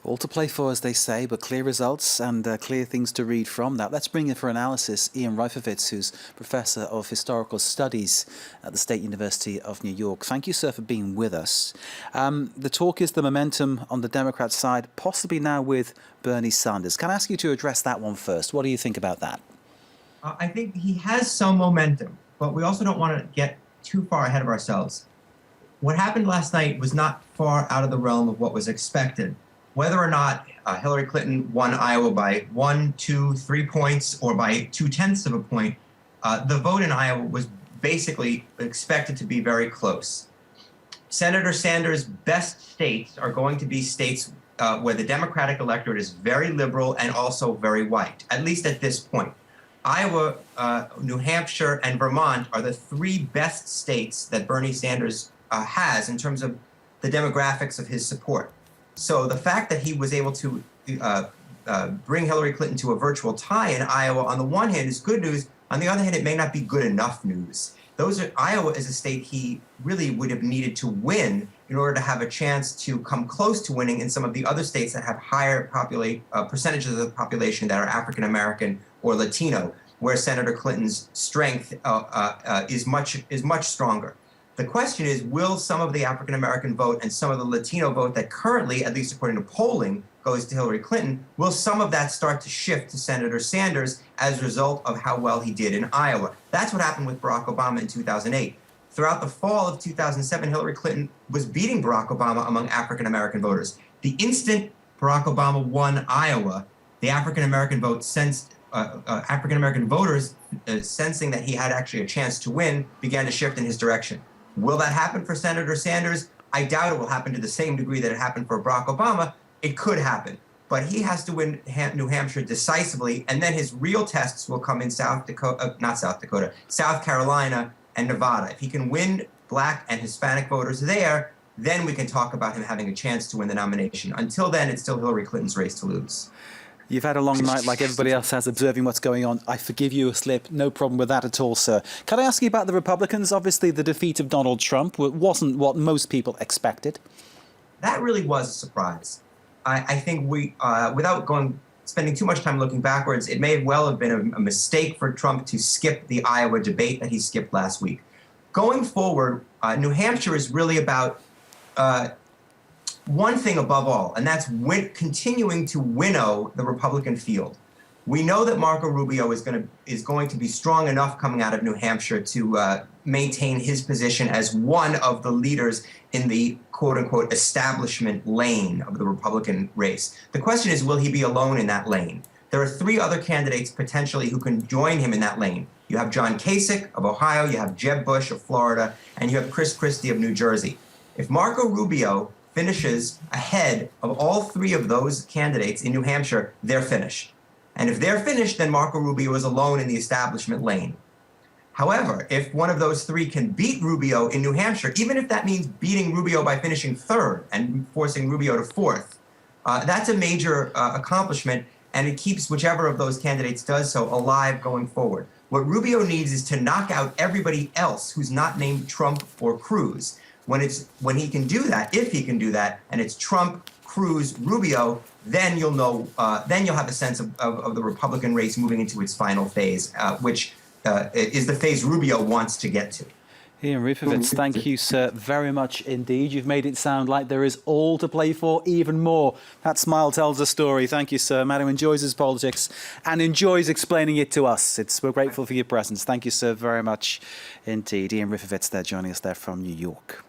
All to play for, as they say, but clear results and clear things to read from that. Let's bring in for analysis Ian Reifowitz, who's Professor of Historical Studies at the State University of New York. Thank you, sir, for being with us. The talk is the momentum on the Democrat side, possibly now with Bernie Sanders. Can I ask you to address that one first? What do you think about that? I think he has some momentum, but we also don't want to get too far ahead of ourselves. What happened last night was not far out of the realm of what was expected. Whether or not Hillary Clinton won Iowa by 1, 2, 3 points or by 0.2 of a point, the vote in Iowa was basically expected to be very close. Senator Sanders' best states are going to be states where the Democratic electorate is very liberal and also very white, at least at this point. Iowa, New Hampshire, and Vermont are the 3 best states that Bernie Sanders has in terms of the demographics of his support. So the fact that he was able to bring Hillary Clinton to a virtual tie in Iowa, on the one hand, is good news. On the other hand, it may not be good enough news. Iowa is a state he really would have needed to win in order to have a chance to come close to winning in some of the other states that have higher percentages of the population that are African American or Latino, where Senator Clinton's strength is much stronger. The question is, will some of the African-American vote and some of the Latino vote that currently, at least according to polling, goes to Hillary Clinton, will some of that start to shift to Senator Sanders as a result of how well he did in Iowa? That's what happened with Barack Obama in 2008. Throughout the fall of 2007, Hillary Clinton was beating Barack Obama among African-American voters. The instant Barack Obama won Iowa, the African-American vote African-American voters, sensing that he had actually a chance to win, began to shift in his direction. Will that happen for Senator Sanders? I doubt it will happen to the same degree that it happened for Barack Obama. It could happen, but he has to win New Hampshire decisively, and then his real tests will come in South Carolina and Nevada. If he can win Black and Hispanic voters there, then we can talk about him having a chance to win the nomination. Until then, it's still Hillary Clinton's race to lose. You've had a long night like everybody else has, observing what's going on. I forgive you a slip. No problem with that at all, sir. Can I ask you about the Republicans? Obviously, the defeat of Donald Trump wasn't what most people expected. That really was a surprise. I think without spending too much time looking backwards, it may well have been a mistake for Trump to skip the Iowa debate that he skipped last week. Going forward, New Hampshire is really about one thing above all, and that's continuing to winnow the Republican field. We know that Marco Rubio is going to be strong enough coming out of New Hampshire to maintain his position as one of the leaders in the quote-unquote establishment lane of the Republican race. The question is, will he be alone in that lane? There are 3 other candidates potentially who can join him in that lane. You have John Kasich of Ohio, you have Jeb Bush of Florida, and you have Chris Christie of New Jersey. If Marco Rubio finishes ahead of all 3 of those candidates in New Hampshire, they're finished. And if they're finished, then Marco Rubio is alone in the establishment lane. However, if one of those 3 can beat Rubio in New Hampshire, even if that means beating Rubio by finishing 3rd and forcing Rubio to 4th, that's a major accomplishment, and it keeps whichever of those candidates does so alive going forward. What Rubio needs is to knock out everybody else who's not named Trump or Cruz. When he can do that, if he can do that, and it's Trump, Cruz, Rubio, then you'll know. Then you'll have a sense of the Republican race moving into its final phase, which is the phase Rubio wants to get to. Ian Reifowitz, thank you, sir, very much indeed. You've made it sound like there is all to play for, even more. That smile tells a story. Thank you, sir. Man who enjoys his politics and enjoys explaining it to us. We're grateful for your presence. Thank you, sir, very much indeed. Ian Reifowitz there, joining us there from New York.